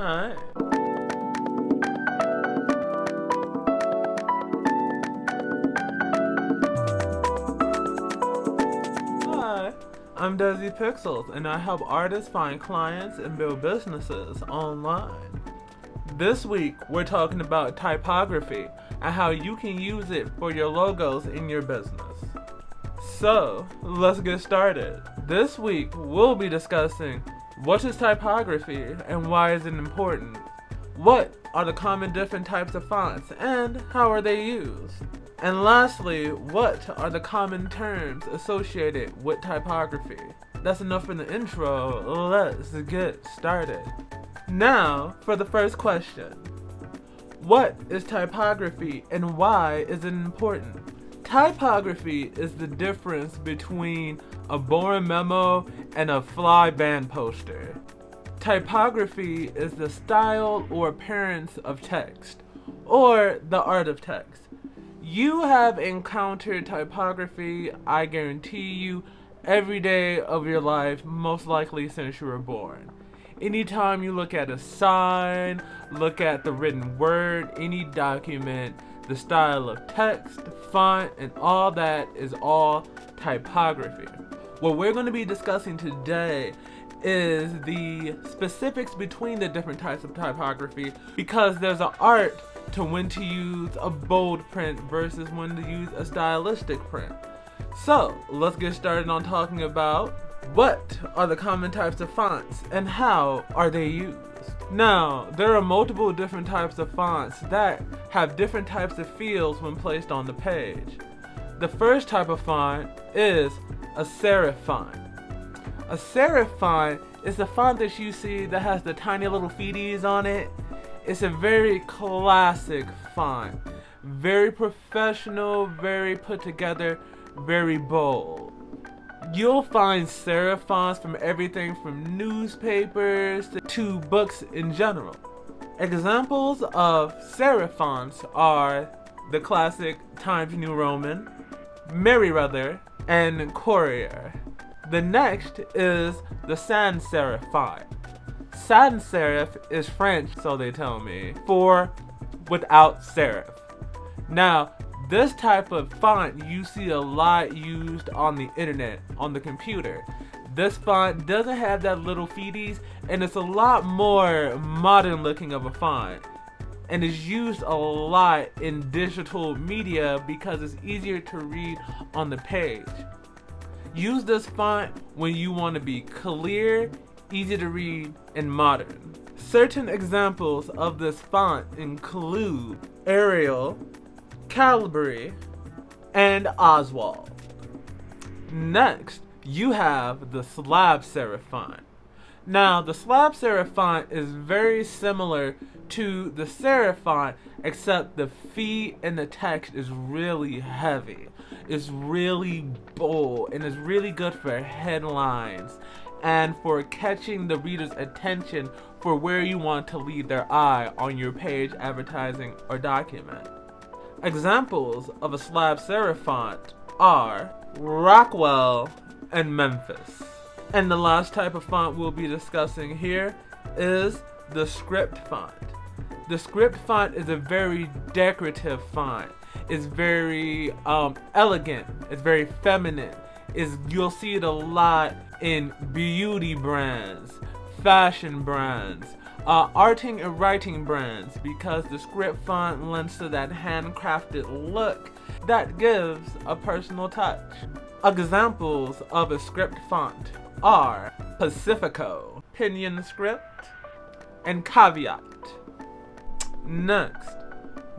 Hi. Hi. I'm Dezzi Pixels, and I help artists find clients and build businesses online. This week, we're talking about typography and how you can use it for your logos in your business. So, let's get started. This week, we'll be discussing what is typography and why is it important? What are the common different types of fonts and how are they used? And lastly, what are the common terms associated with typography? That's enough for the intro. Let's get started. Now, for the first question. What is typography and why is it important? Typography is the difference between a boring memo and a fly band poster. Typography is the style or appearance of text, or the art of text. You have encountered typography, I guarantee you, every day of your life, most likely since you were born. Anytime you look at a sign, look at the written word, any document, the style of text, font, and all that is all typography. What we're going to be discussing today is the specifics between the different types of typography, because there's an art to when to use a bold print versus when to use a stylistic print. So let's get started on talking about what are the common types of fonts and how are they used. Now, there are multiple different types of fonts that have different types of feels when placed on the page. The first type of font is a serif font. A serif font is the font that you see that has the tiny little feeties on it. It's a very classic font. Very professional, very put together, very bold. You'll find serif fonts from everything from newspapers to books in general. Examples of serif fonts are the classic Times New Roman, Merriweather, and Courier. The next is the sans serif font. Sans serif is French, so they tell me, for without serif. Now, this type of font you see a lot used on the internet, on the computer. This font doesn't have that little feeties, and it's a lot more modern looking of a font. And is used a lot in digital media because it's easier to read on the page. Use this font when you want to be clear, easy to read, and modern. Certain examples of this font include Arial, Calibri, and Oswald. Next, you have the slab serif font. Now, the slab serif font is very similar to the serif font, except the feet and the text is really heavy. It's really bold, and it's really good for headlines and for catching the reader's attention for where you want to lead their eye on your page, advertising, or document. Examples of a slab serif font are Rockwell and Memphis. And the last type of font we'll be discussing here is the script font. The script font is a very decorative font. It's very elegant. It's very feminine. You'll see it a lot in beauty brands, fashion brands, arting and writing brands, because the script font lends to that handcrafted look that gives a personal touch. Examples of a script font are Pacifico, Pinion Script, and Caveat. Next,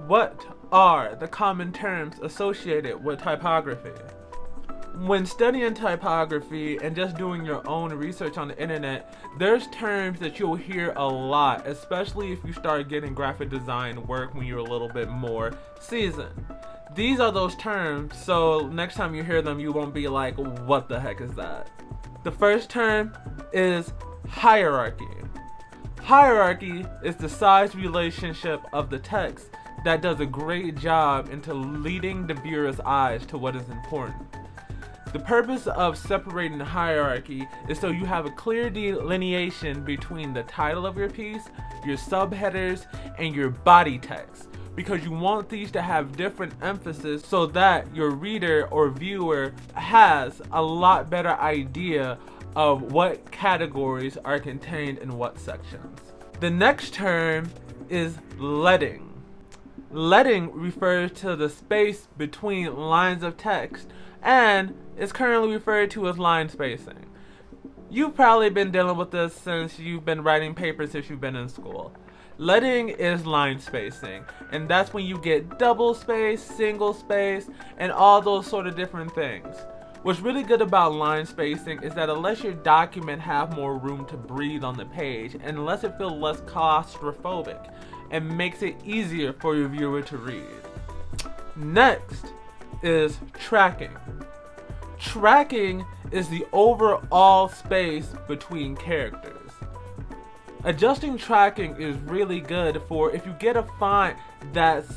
what are the common terms associated with typography? When studying typography and just doing your own research on the internet, there's terms that you'll hear a lot, especially if you start getting graphic design work when you're a little bit more seasoned. These are those terms, so next time you hear them, you won't be like, what the heck is that? The first term is hierarchy. Hierarchy is the size relationship of the text that does a great job into leading the viewer's eyes to what is important. The purpose of separating the hierarchy is so you have a clear delineation between the title of your piece, your subheaders, and your body text, because you want these to have different emphasis so that your reader or viewer has a lot better idea of what categories are contained in what sections. The next term is leading. Leading refers to the space between lines of text and is currently referred to as line spacing. You've probably been dealing with this since you've been writing papers since you've been in school. Leading is line spacing, and that's when you get double space, single space, and all those sort of different things. What's really good about line spacing is that it lets your document have more room to breathe on the page and lets it feel less claustrophobic and makes it easier for your viewer to read. Next is tracking. Tracking is the overall space between characters. Adjusting tracking is really good for if you get a font that's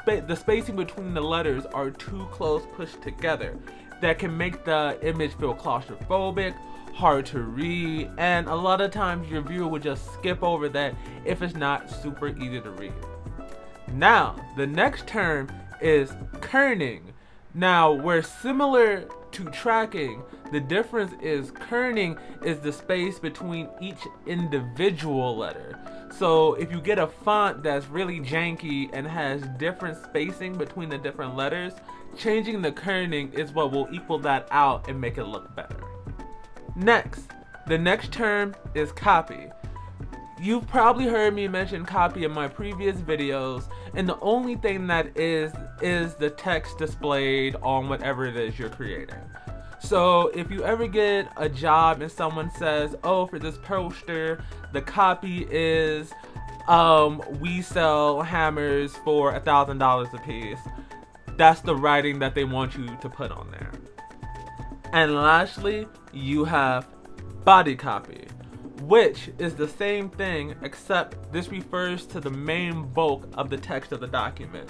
the spacing between the letters are too close pushed together. That can make the image feel claustrophobic, hard to read, and a lot of times your viewer would just skip over that if it's not super easy to read. Now, the next term is kerning. Now, where similar to tracking, the difference is kerning is the space between each individual letter. So if you get a font that's really janky and has different spacing between the different letters, changing the kerning is what will equal that out and make it look better. Next, the next term is copy. You've probably heard me mention copy in my previous videos, and the only thing that is the text displayed on whatever it is you're creating. So if you ever get a job and someone says, oh, for this poster, the copy is, we sell hammers for $1,000 a piece, that's the writing that they want you to put on there. And lastly, you have body copy, which is the same thing except this refers to the main bulk of the text of the document.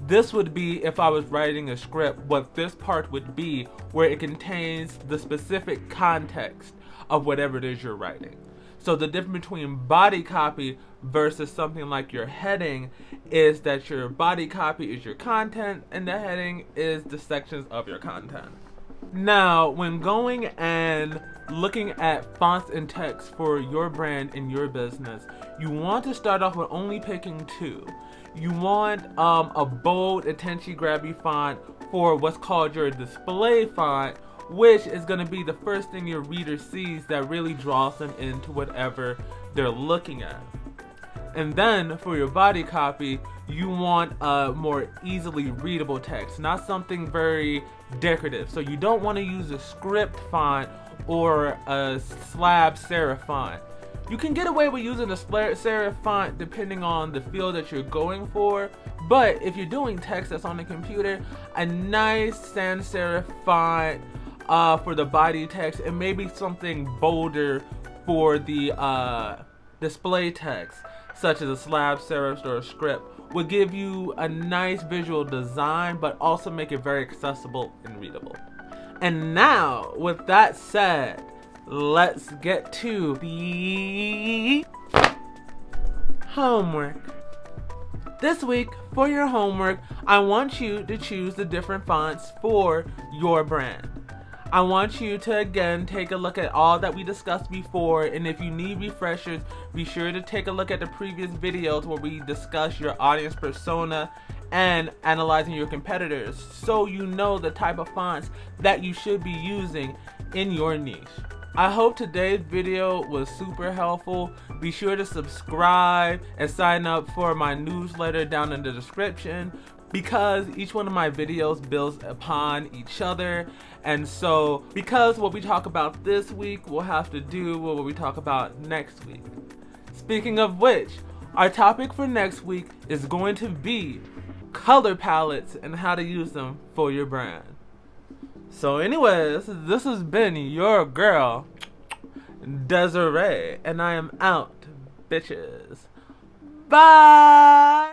This would be, if I was writing a script, what this part would be, where it contains the specific context of whatever it is you're writing. So the difference between body copy versus something like your heading is that your body copy is your content and the heading is the sections of your content. Now, when going and looking at fonts and text for your brand and your business, you want to start off with only picking two. You want a bold, attention-grabby font for what's called your display font, which is going to be the first thing your reader sees that really draws them into whatever they're looking at. And then for your body copy, you want a more easily readable text, not something very decorative. So you don't want to use a script font or a slab serif font. You can get away with using a serif font depending on the feel that you're going for, but if you're doing text that's on the computer, a nice sans serif font for the body text and maybe something bolder for the display text, such as a slab serif or a script, would give you a nice visual design but also make it very accessible and readable. And now, with that said, let's get to the homework. This week, for your homework, I want you to choose the different fonts for your brand. I want you to again take a look at all that we discussed before, and if you need refreshers, be sure to take a look at the previous videos where we discuss your audience persona and analyzing your competitors, so you know the type of fonts that you should be using in your niche. I hope today's video was super helpful. Be sure to subscribe and sign up for my newsletter down in the description, because each one of my videos builds upon each other. And so, because what we talk about this week will have to do with what we talk about next week. Speaking of which, our topic for next week is going to be color palettes and how to use them for your brand. So anyways, this has been your girl, Desiree, and I am out, bitches. Bye!